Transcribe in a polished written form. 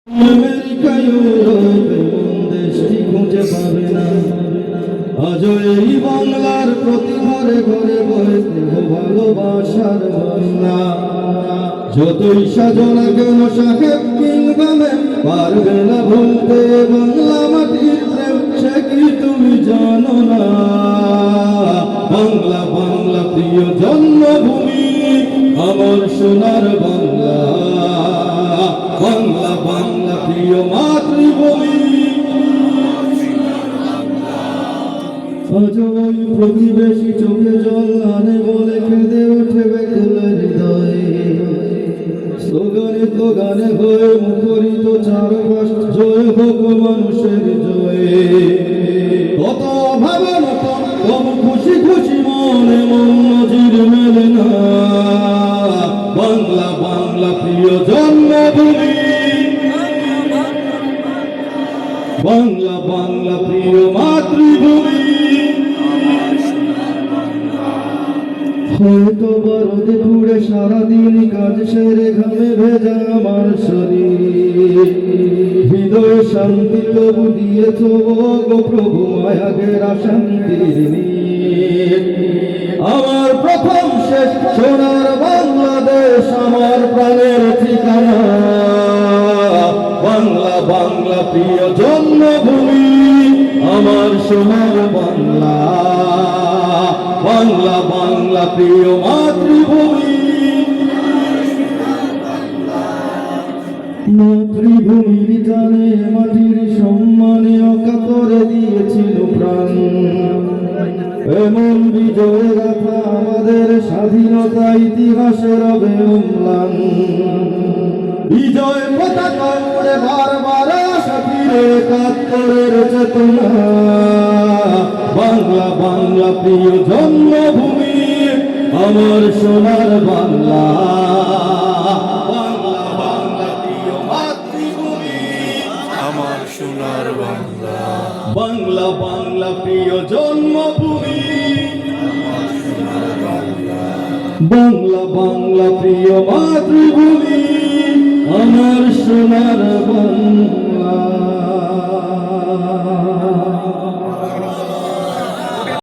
America ইউরোপে কোন দেশটি খুঁজে পাবে না, আজও এই বাংলার প্রতি ঘরে ঘরে বইতে ভালোবাসার বন্যা। যতই সাজনা কেন সাহেব কিংবা মেম, পারবে না ভুলতে বাংলা মাটির প্রেম, সে কি তুমি জানো না? বাংলা বাংলা প্রিয় জন্মভূমি, আমার সোনার বাংলা। বাংলা বাংলা প্রিয় মাতৃভূমি, আজ ওই প্রতিবেশী চোখে জল আনে বলে কেঁদে ওঠে বেকুলের হৃদয়ে। স্লোগানে স্লোগানে হয়ে মুখরিত চারপাশ, জয় হোক মানুষের জয়ে। কত ভাবনত তবু খুশি খুশি মনে মন নজির মেলে না। বাংলা বাংলা প্রিয় জন্মভূমি, বাংলা বাংলা প্রিয় মাতৃভূমি। হয়তো বরদে পুড়ে সারাদিন কাজ সেরে ঘামে ভেজা আমার শরীর, হৃদয় শান্তি তবু দিয়েছ গো প্রভু মায়াগের শান্তির নীড়। আমার প্রথম শেষ সোনার বাংলাদেশ, আমার প্রাণের ঠিকানা। বাংলা বাংলা প্রিয় জন্মভূমি, আমার সোনার বাংলা। বাংলা বাংলা প্রিয় মাতৃভূমি, মাতৃভূমির টানে মাটির সম্মানে অকাতরে দিয়েছিল প্রাণ। এমন বিজয় গাথা আমাদের স্বাধীনতা ইতিহাসের হবে অম্লান। বিজয় পতাকা উড়ে বারবার আশা ফিরে একাত্তরের চেতনা। বাংলা বাংলা প্রিয় জন্মভূমি, আমার সোনার বাংলা। বাংলা বাংলা প্রিয় মাতৃভূমি, আমার সোনার বাংলা। বাংলা বাংলা প্রিয় জন্মভূমি, বাংলা বাংলা প্রিয় মাতৃভূমি, আমার সোনার বাংলা।